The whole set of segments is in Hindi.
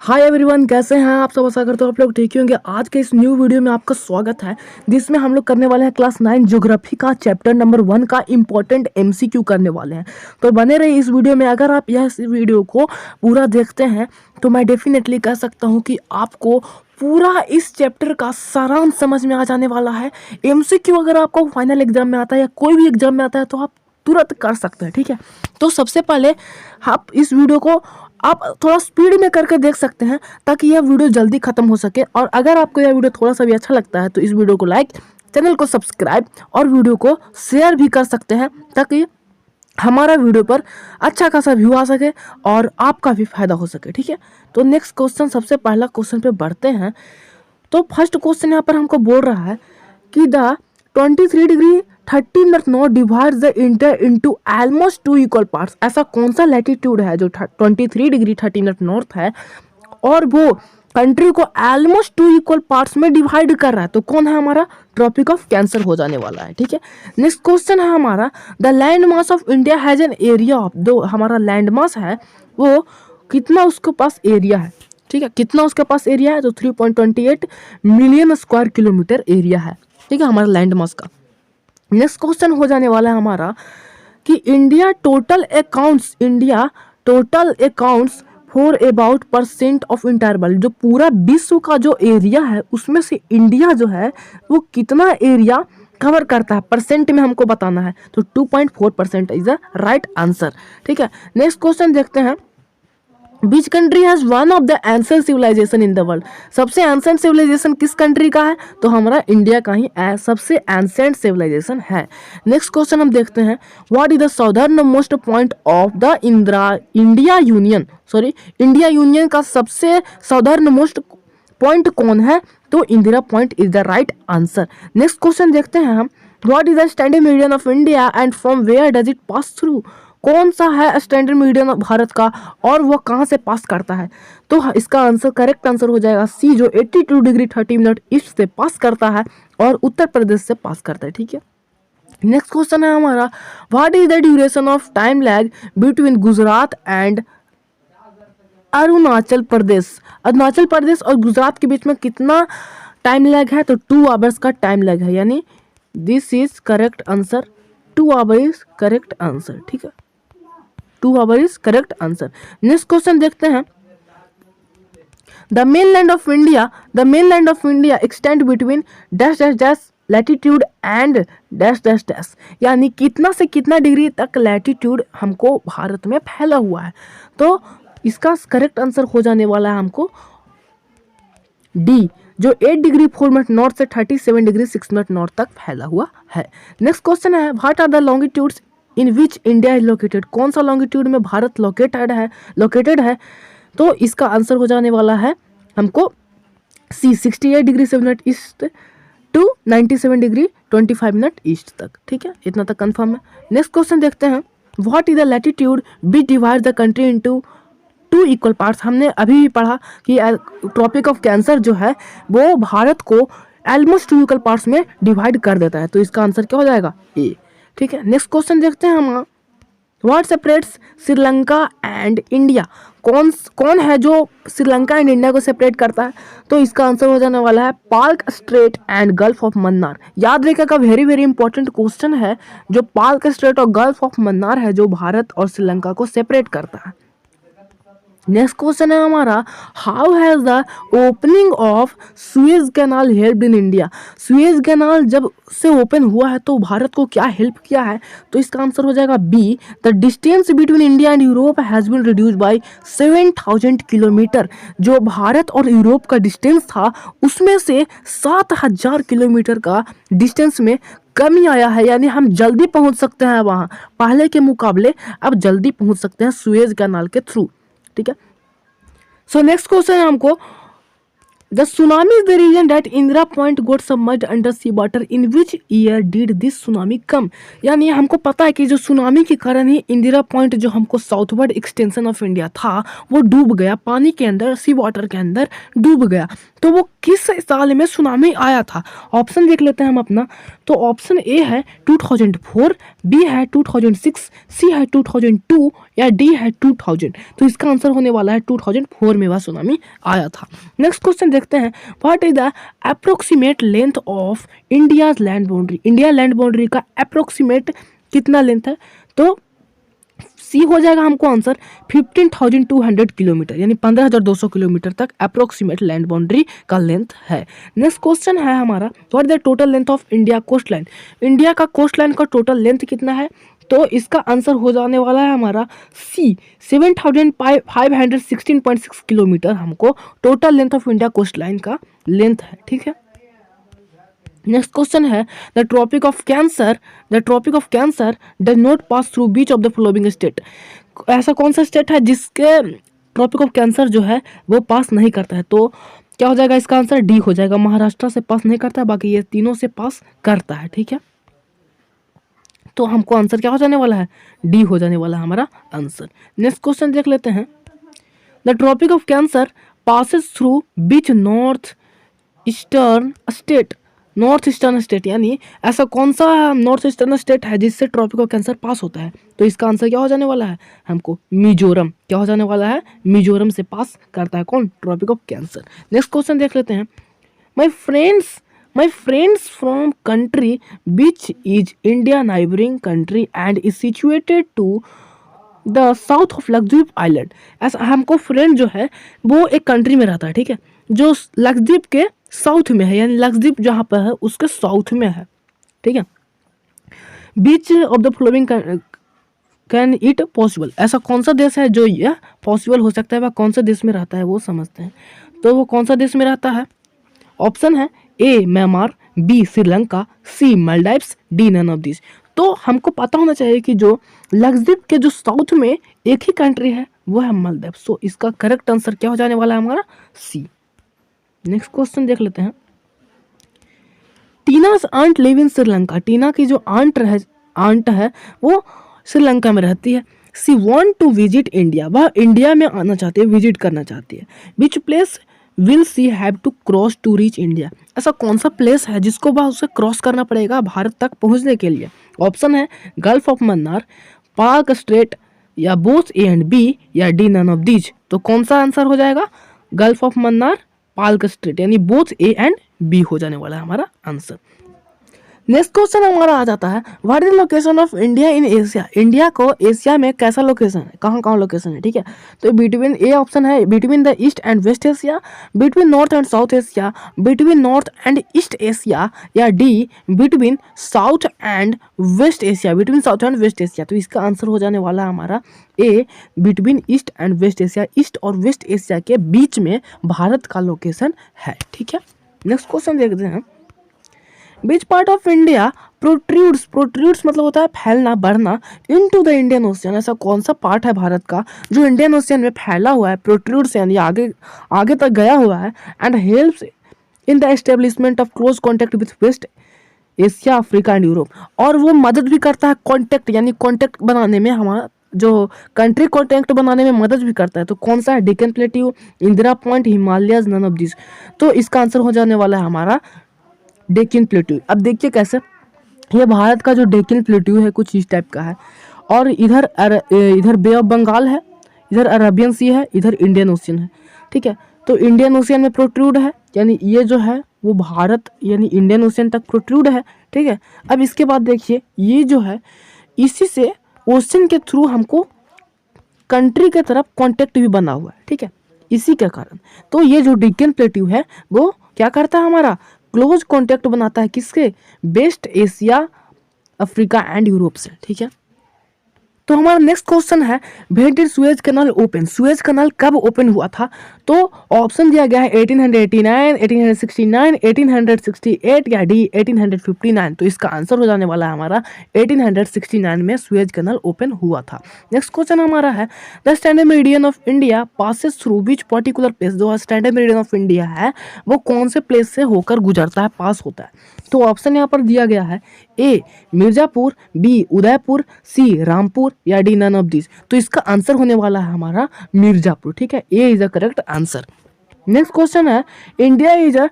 हाय एवरीवन, कैसे हैं आप सब। आशा करते हो आप लोग ठीक ही होंगे। आज के इस न्यू वीडियो में आपका स्वागत है, जिसमें हम लोग करने वाले हैं क्लास 9 ज्योग्राफी का चैप्टर नंबर 1 का इंपॉर्टेंट एमसीक्यू करने वाले हैं। तो बने रहिए इस वीडियो में। अगर आप यह वीडियो को पूरा देखते हैं तो मैं डेफिनेटली कह सकता हूँ कि आपको पूरा इस चैप्टर का सारांश समझ में आ जाने वाला है। एमसीक्यू अगर आपको फाइनल एग्जाम में आता है या कोई भी एग्जाम में आता है तो आप तुरंत कर सकते हैं, ठीक है। तो सबसे पहले आप इस वीडियो को आप थोड़ा स्पीड में करके देख सकते हैं ताकि यह वीडियो जल्दी खत्म हो सके। और अगर आपको यह वीडियो थोड़ा सा भी अच्छा लगता है तो इस वीडियो को लाइक, चैनल को सब्सक्राइब और वीडियो को शेयर भी कर सकते हैं ताकि हमारा वीडियो पर अच्छा खासा व्यू आ सके और आपका भी फायदा हो सके, ठीक है। तो नेक्स्ट क्वेश्चन, सबसे पहला क्वेश्चन पे बढ़ते हैं। तो फर्स्ट क्वेश्चन यहाँ पर हमको बोल रहा है कि the 23 degree 30 minute not divide the inter into almost 2 equal parts. ऐसा कौन सा लैटिट्यूड है जो 23 डिग्री 30 मिनट नॉर्थ है और वो कंट्री को ऑलमोस्ट 2 इक्वल पार्ट्स में डिवाइड कर रहा है? तो कौन है हमारा? ट्रॉपिक ऑफ कैंसर हो जाने वाला है, ठीक है। नेक्स्ट क्वेश्चन है हमारा, the land mass of India has an area of, जो हमारा लैंड मास है वो कितना उसके पास एरिया है, ठीक है। कितना उसके पास एरिया है? तो 3.28 मिलियन स्क्वायर किलोमीटर एरिया है, ठीक है, हमारा लैंड मास का। नेक्स्ट क्वेश्चन हो जाने वाला है हमारा कि India total accounts for about percent of entire world. जो पूरा विश्व का जो एरिया है उसमें से इंडिया जो है वो कितना एरिया कवर करता है, परसेंट में हमको बताना है। तो 2.4% इज द राइट आंसर, ठीक है। नेक्स्ट क्वेश्चन देखते हैं, Which country has one of the ancient civilization in the world? सबसे एंसेंट सिविलाइजेशन किस कंट्री का है? तो हमारा इंडिया का ही सबसे एंसेंट सिविलाइजेशन है। नेक्स्ट क्वेश्चन हम देखते हैं, what is the southern most point of the India union का सबसे साउदर्न मोस्ट पॉइंट कौन है? तो Indira point is the right answer. Next question देखते हैं हम, what is the standard median of India and from where does it pass through? कौन सा है स्टैंडर्ड मीडियन भारत का और वो कहाँ से पास करता है? तो इसका आंसर, करेक्ट आंसर हो जाएगा सी, जो 82 डिग्री 30 मिनट ईस्ट से पास करता है और उत्तर प्रदेश से पास करता है, ठीक है। नेक्स्ट क्वेश्चन है हमारा, what is the duration of time lag between Gujarat and Arunachal Pradesh? Arunachal Pradesh और गुजरात के बीच में कितना टाइम लैग है? तो 2 आवर्स का टाइम लैग है, यानी this is correct answer. 2 our is correct answer, ठीक है। 2 our is correct answer. Next question देखते हैं, the mainland of India extend between dash dash dash latitude and dash dash dash, यानी कितना से कितना डिग्री तक लैटिट्यूड हमको भारत में फैला हुआ है? तो इसका करेक्ट आंसर हो जाने वाला है हमको डी, जो 8 डिग्री 4 मिनट नॉर्थ से 37 डिग्री 6 मिनट नॉर्थ तक फैला हुआ है। नेक्स्ट क्वेश्चन है, what are the longitudes in which India is located? कौन सा लॉन्गिट्यूड में भारत लोकेटेड है? तो इसका आंसर हो जाने वाला है हमको C, 68 degree 7 minute east to 97 degree 25 minute east तक, ठीक है। इतना तक कंफर्म है। नेक्स्ट क्वेश्चन देखते हैं, what is the latitude which divide the country into 2 equal parts? हमने अभी भी पढ़ा कि ट्रॉपिक ऑफ कैंसर जो है वो भारत को ऑलमोस्ट 2 इक्वल पार्ट्स में डिवाइड कर देता है। तो इसका आंसर क्या हो जाएगा? ए, ठीक है। नेक्स्ट क्वेश्चन देखते हैं हम, what separates Sri Lanka and India? कौन है जो श्रीलंका एंड इंडिया को सेपरेट करता है? तो इसका आंसर हो जाने वाला है Palk straight and gulf of Mannar. याद रखिएगा, वेरी वेरी इंपॉर्टेंट क्वेश्चन है। जो पाल्क स्ट्रेट और गल्फ ऑफ मन्नार है जो भारत और श्रीलंका को सेपरेट करता है। नेक्स्ट क्वेश्चन है हमारा, how has the opening of Suez canal help in India? Suez canal जब से ओपन हुआ है तो भारत को क्या हेल्प किया है? तो इसका आंसर हो जाएगा B, the distance between India and Europe has been reduce by 7000 kilometre. जो भारत और यूरोप का डिस्टेंस था उसमें से 7000 किलोमीटर का डिस्टेंस में कमी आया है, यानी हम जल्दी पहुंच सकते हैं वहां, पहले के मुकाबले अब जल्दी पहुंच सकते हैं सुएज कैनाल के थ्रू, ठीक है। सो नेक्स्ट क्वेश्चन है हमको, the tsunami is the reason that Indira point got submerged under sea water, in which year did this tsunami come? यानी हमको पता है कि जो सुनामी के कारण ही इंदिरा पॉइंट जो हमको साउथवर्ड एक्सटेंशन ऑफ इंडिया था वो डूब गया, पानी के अंदर, सी वाटर के अंदर डूब गया। तो वो किस साल में सुनामी आया था? ऑप्शन देख लेते हैं हम अपना। तो ऑप्शन ए है 2004, बी है 2006, सी है 2002 या डी है 2000? तो इसका आंसर होने वाला है 2004 में वह सुनामी आया था। नेक्स्ट क्वेश्चन देखते हैं, what is the approximate length of India's land boundary? India land boundary का अप्रोक्सीमेट कितना लेंथ है? तो सी हो जाएगा हमको आंसर 15,200 किलोमीटर, यानी 15,200 किलोमीटर तक अप्रोक्सीमेट लैंड बाउंड्री का लेंथ है। नेक्स्ट क्वेश्चन है हमारा, what is the total length of India coast line? India का कोस्ट लाइन का टोटल लेंथ कितना है? तो इसका आंसर हो जाने वाला है हमारा सी 7,516.6 किलोमीटर हमको total length of India coast line का लेंथ है। ठीक है, नेक्स्ट क्वेश्चन है, the tropic of cancer does not pass through which of the following state? ऐसा कौन सा स्टेट है जिसके ट्रॉपिक ऑफ कैंसर जो है वो पास नहीं करता है? तो क्या हो जाएगा इसका आंसर? डी हो जाएगा, महाराष्ट्र से पास नहीं करता है, बाकी ये तीनों से पास करता है। ठीक है, तो हमको आंसर क्या हो जाने वाला है? डी हो जाने वाला है हमारा आंसर। नेक्स्ट क्वेश्चन देख लेते हैं, the tropic of cancer passes through which north eastern state, यानी ऐसा कौन सा नॉर्थ ईस्टर्न स्टेट है जिससे ट्रॉपिक ऑफ कैंसर पास होता है? तो इसका आंसर क्या हो जाने वाला है हमको? मिजोरम। क्या हो जाने वाला है? मिजोरम से पास करता है कौन? Tropic of cancer. Next question देख लेते हैं, my friends from country which is India neighbouring country and is situated to the south of Lakshadweep island. ऐसा हमको फ्रेंड जो है वो एक कंट्री में रहता है, ठीक है, जो लक्षद्वीप के साउथ में है, यानी लक्षद्वीप जहाँ पर है उसके साउथ में है। ठीक है, which of the following can it possible? ऐसा कौन सा देश है जो यह पॉसिबल हो सकता है? वह कौन सा देश में रहता है वो समझते हैं। तो वो कौन सा देश में रहता है? ऑप्शन है A Myanmar, B Sri Lanka, C Maldives, D none of this. तो हमको पता होना चाहिए कि जो लक्षद्वीप के जो साउथ में एक ही कंट्री है वो है मालदीव। सो इसका करेक्ट आंसर क्या हो जाने वाला है हमारा? सी। नेक्स्ट क्वेश्चन देख लेते हैं, Tina's aunt live in Sri Lanka. Tina की जो आंट है वो श्रीलंका में रहती है। She want to visit India, वह इंडिया में आना चाहती है, विजिट करना चाहती है। Which place will she have to cross to reach India? ऐसा कौन सा प्लेस है जिसको वह उसे क्रॉस करना पड़ेगा भारत तक पहुंचने के लिए? ऑप्शन है गल्फ ऑफ मन्नार, पाक स्ट्रेट, या बोथ ए एंड बी, या डी नन ऑफ दीज। तो कौन सा आंसर हो जाएगा? Gulf of Mannar, Palk straight, यानी बोथ ए एंड बी हो जाने वाला है हमारा आंसर। नेक्स्ट क्वेश्चन हमारा आ जाता है, what is location of India in Asia? India को एशिया में कैसा लोकेशन है, कहाँ कहाँ लोकेशन है? ठीक है, तो बिटवीन ए ऑप्शन है between the east and west Asia, between north and south Asia, between north and east Asia, या D between south and west Asia, between south and west Asia. तो इसका आंसर हो जाने वाला है हमारा A between east and west Asia. East और वेस्ट एशिया के बीच में भारत का लोकेशन है। ठीक है, नेक्स्ट क्वेश्चन देखते हैं, बीच पार्ट ऑफ इंडिया प्रोट्रूड्स मतलब होता है फैलना, बढ़ना, इनटू द इंडियन ओशियन? ऐसा कौन सा पार्ट है भारत का जो इंडियन ओशियन में फैला हुआ है, प्रोट्रूड्स यानी आगे तक गया हुआ है, and helps in the establishment of close contact with west Asia, Africa and Europe? और वो मदद भी करता है कॉन्टैक्ट, यानी कॉन्टैक्ट बनाने में, हमारा जो कंट्री कॉन्टैक्ट बनाने में मदद भी करता है। तो कौन सा है? Deccan plateau, Indira point, Himalayas, none of this. तो इसका आंसर हो जाने वाला है हमारा डेक्कन प्लेट्यू। अब देखिए कैसे, ये भारत का जो डेक्कन प्लेट्यू है कुछ इस टाइप का है, और इधर बे ऑफ बंगाल है, इधर अरेबियन सी है, इधर इंडियन ओशियन है। ठीक है, तो इंडियन ओशियन में प्रोट्रूड है, यानी ये जो है वो भारत यानी इंडियन ओशियन तक प्रोट्रूड है। ठीक है, अब इसके बाद देखिए ये जो है इसी से ओशियन के थ्रू हमको कंट्री के तरफ कॉन्टेक्ट भी बना हुआ है। ठीक है, इसी के कारण तो ये जो डेक्कन प्लेट्यू है वो क्या करता है? हमारा क्लोज कॉन्टैक्ट बनाता है किसके? West Asia, Africa and Europe से। ठीक है, तो हमारा नेक्स्ट क्वेश्चन है, when did Suez canal open? Suez canal कब ओपन हुआ था? तो ऑप्शन दिया गया है 1889, 1869, 1868, या डी 1859। तो इसका आंसर हो जाने वाला है हमारा 1869 में सुएज कैनाल ओपन हुआ था। नेक्स्ट क्वेश्चन हमारा है, the standard meridian of India passes through which particular place? जो स्टैंडर्ड मेरिडियन ऑफ इंडिया है वो कौन से प्लेस से होकर गुजरता है, पास होता है? तो ऑप्शन यहाँ पर दिया गया है ए मिर्जापुर, बी उदयपुर, सी रामपुर, या डी नन ऑफ दिस। तो इसका आंसर होने वाला है हमारा मिर्जापुर। ठीक है, A is the correct answer. Next question है, India is a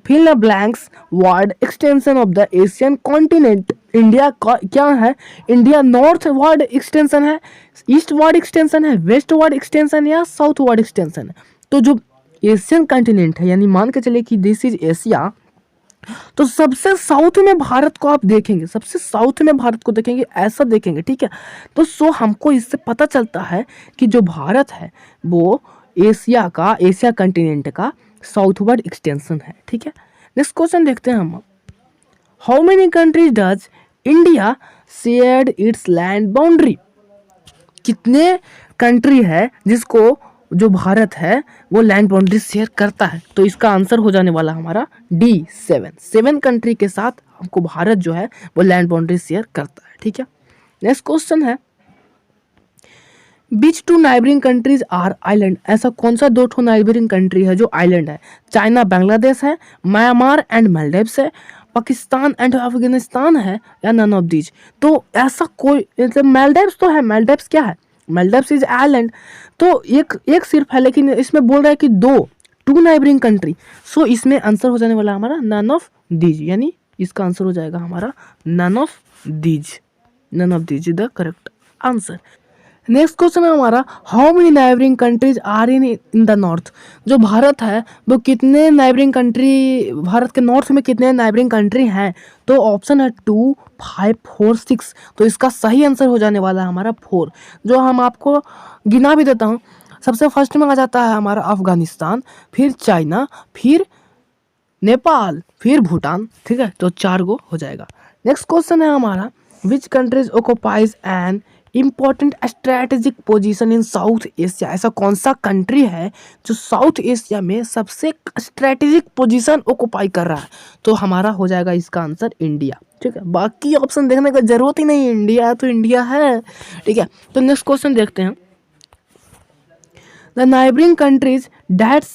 fill the blanks ward extension of the Asian continent. India का क्या है? इंडिया नॉर्थ वर्ड एक्सटेंशन है, ईस्ट वर्ड एक्सटेंशन है, वेस्ट वर्ड एक्सटेंशन या साउथ वर्ड एक्सटेंशन है? तो जो एशियन कॉन्टिनेंट है, यानी मान के चलिए कि दिस इज एशिया, तो सबसे साउथ में भारत को आप देखेंगे, सबसे साउथ में भारत को देखेंगे, ऐसा देखेंगे, ठीक है। तो सो हमको इससे पता चलता है कि जो भारत है वो एशिया कंटिनेंट का साउथवर्ड एक्सटेंशन है, ठीक है। नेक्स्ट क्वेश्चन देखते हैं हम। How many countries does India shared it's land boundary? कितने कंट्री है जिसको जो भारत है वो लैंड बाउंड्री शेयर करता है? तो इसका आंसर हो जाने वाला हमारा डी 7 कंट्री के साथ हमको भारत जो है वो लैंड बाउंड्री शेयर करता है, ठीक है। नेक्स्ट क्वेश्चन है, which two neighbouring countries are island? ऐसा कौन सा दो ठो नाइबरिंग कंट्री है जो आइलैंड है? चाइना बांग्लादेश है, म्यांमार एंड मालदीव्स है, पाकिस्तान एंड अफगानिस्तान है, या नन ऑफ दीज? तो ऐसा कोई, मतलब मालदीव्स तो है, मालदीव्स क्या है? Maldives is island. तो एक सिर्फ है, लेकिन इसमें बोल रहा है कि टू नाइबरिंग कंट्री। सो इसमें आंसर हो जाने वाला हमारा नन ऑफ दीज, यानी इसका आंसर हो जाएगा हमारा none of these. None of these is the correct answer. Next question है हमारा, how many neighbouring countries are in the north? जो भारत है वो कितने नाइबरिंग कंट्री, भारत के नॉर्थ में कितने नाइबरिंग कंट्री हैं? तो ऑप्शन है 2, 5, 4, 6। तो इसका सही आंसर हो जाने वाला है हमारा 4। जो हम आपको गिना भी देता हूँ, सबसे फर्स्ट में आ जाता है हमारा अफगानिस्तान, फिर चाइना, फिर नेपाल, फिर भूटान, ठीक है। तो 4 गो हो जाएगा। नेक्स्ट क्वेश्चन है हमारा, which countries occupies an important strategic position in south Asia? ऐसा कौन सा कंट्री है जो साउथ एशिया में सबसे स्ट्रैटेजिक पोजीशन ऑक्युपाई कर रहा है? तो हमारा हो जाएगा इसका आंसर इंडिया, ठीक है। बाकी ऑप्शन देखने का जरूरत ही नहीं, इंडिया तो इंडिया है, ठीक है। तो नेक्स्ट क्वेश्चन देखते हैं, The neighboring countries that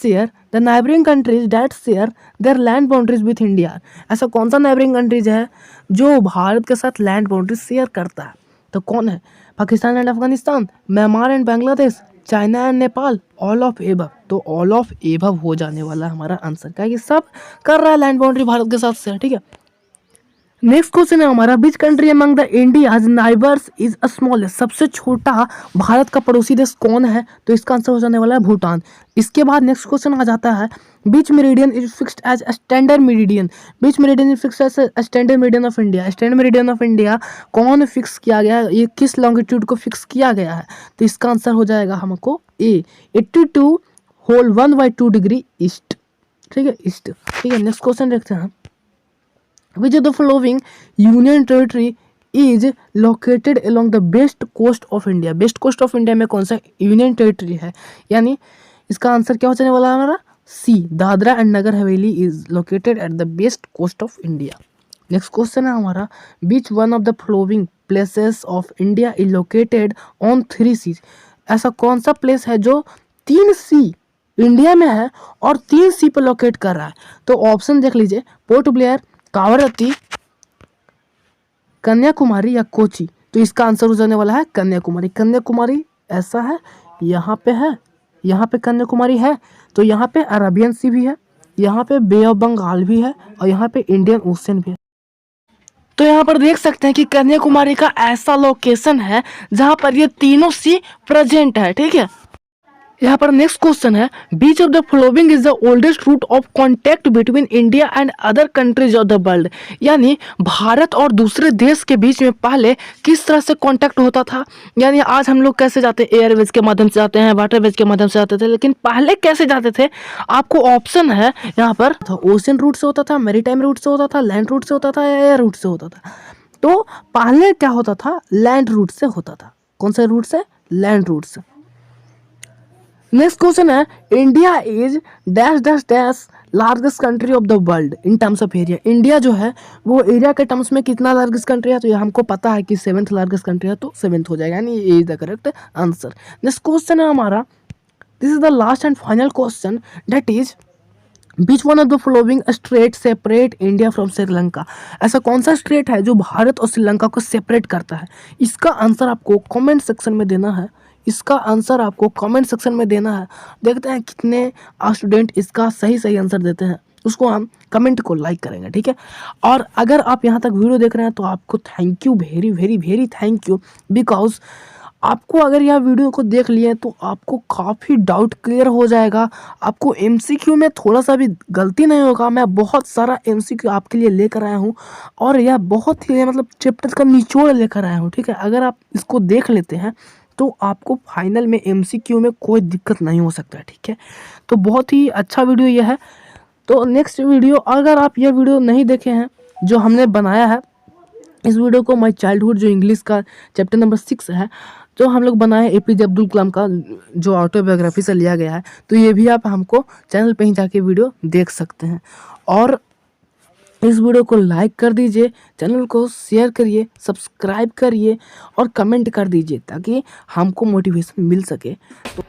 share their land boundaries with India. ऐसा कौन सा neighboring countries है जो भारत के साथ land boundaries शेयर करता है? तो कौन है? Pakistan and Afghanistan, Myanmar and Bangladesh, China and Nepal, all of above. तो ऑल ऑफ एबव हो जाने वाला हमारा आंसर, क्या ये सब कर रहा है लैंड बाउंड्री भारत के साथ शेयर, ठीक है। नेक्स्ट क्वेश्चन है हमारा, which country among the India's neighbours is a smallest? सबसे छोटा भारत का पड़ोसी देश कौन है? तो इसका आंसर हो जाने वाला है भूटान। इसके बाद नेक्स्ट क्वेश्चन आ जाता है, which meridian is fixed as standard meridian? Which meridian is fixed as standard meridian of India. Standard meridian of India कौन फिक्स किया गया है? ये किस लॉन्गिट्यूड को फिक्स किया गया है? तो इसका आंसर हो जाएगा हमको ए 82 होल 1/2 डिग्री ईस्ट, ठीक है, ईस्ट, ठीक है। नेक्स्ट क्वेश्चन देखते हैं, which of the following union territory is located along the west coast of India? West coast of India में कौन सा यूनियन टेरिटरी है? यानी इसका आंसर क्या हो जाने वाला है हमारा सी, Dadra and Nagar Haveli is located at the west coast of India. Next question है हमारा, which one of the following places of India is located on 3 seas? ऐसा कौन सा प्लेस है जो 3 सी इंडिया में है और 3 सी पे लोकेट कर रहा है? तो ऑप्शन देख लीजिए, पोर्ट ब्लेयर, कावरत्ती, कन्याकुमारी या कोची। तो इसका आंसर हो जाने वाला है कन्याकुमारी। कन्याकुमारी ऐसा है, यहाँ पे है, यहाँ पे कन्याकुमारी है, तो यहाँ पे अरेबियन सी भी है, यहाँ पे बे ऑफ बंगाल भी है, और यहाँ पे इंडियन ओशन भी है। तो यहाँ पर देख सकते हैं कि कन्याकुमारी का ऐसा लोकेशन है जहाँ पर ये तीनों सी प्रेजेंट है, ठीक है। यहाँ पर नेक्स्ट क्वेश्चन है, which of the following is the oldest route of contact between India and other countries of the world? यानी भारत और दूसरे देश के बीच में पहले किस तरह से कॉन्टैक्ट होता था? यानी आज हम लोग कैसे जाते हैं, एयरवेज के माध्यम से जाते हैं, वाटरवेज के माध्यम से जाते थे, लेकिन पहले कैसे जाते थे? आपको ऑप्शन है यहाँ पर, ओशन रूट से होता था, मैरीटाइम रूट से होता था, लैंड रूट से होता था, या एयर रूट से होता था? तो पहले क्या होता था? लैंड रूट से होता था। कौन से रूट से? लैंड रूट से। नेक्स्ट क्वेश्चन है, India is dash dash dash largest country of the world in terms of area? India जो है वो एरिया के टर्म्स में कितना लार्जेस्ट कंट्री है? तो ये हमको पता है कि 7th लार्जेस्ट कंट्री है, तो 7th हो जाएगा, यानी ये is the correct answer. Next question है हमारा, this is the last and final question, that is beach one of the following straight separate India from Sri Lanka? ऐसा कौन सा स्ट्रेट है जो भारत और श्रीलंका को सेपरेट करता है? इसका आंसर आपको कमेंट सेक्शन में देना है, इसका आंसर आपको कमेंट सेक्शन में देना है। देखते हैं कितने स्टूडेंट इसका सही आंसर देते हैं। उसको हम कमेंट को लाइक करेंगे, ठीक है। और अगर आप यहाँ तक वीडियो देख रहे हैं तो आपको thank you, very very very thank you, because आपको अगर यह वीडियो को देख लिए तो आपको काफ़ी डाउट क्लियर हो जाएगा। आपको एमसीक्यू में थोड़ा सा भी गलती नहीं होगा। मैं बहुत सारा एमसीक्यू आपके लिए लेकर आया हूँ और यह बहुत ही मतलब चैप्टर का निचोड़ लेकर आया हूँ, ठीक है। अगर आप इसको देख लेते हैं तो आपको फाइनल में एमसीक्यू में कोई दिक्कत नहीं हो सकता है, ठीक है। तो बहुत ही अच्छा वीडियो यह है। तो नेक्स्ट वीडियो, अगर आप यह वीडियो नहीं देखे हैं जो हमने बनाया है, इस वीडियो को माई चाइल्डहुड जो इंग्लिश का चैप्टर नंबर 6 है, जो हम लोग बनाए एपीजे अब्दुल कलाम का, जो ऑटोबायोग्राफी से लिया गया है, तो ये भी आप हमको चैनल पे ही जाके वीडियो देख सकते हैं। और इस वीडियो को लाइक कर दीजिए, चैनल को शेयर करिए, सब्सक्राइब करिए और कमेंट कर दीजिए ताकि हमको मोटिवेशन मिल सके। तो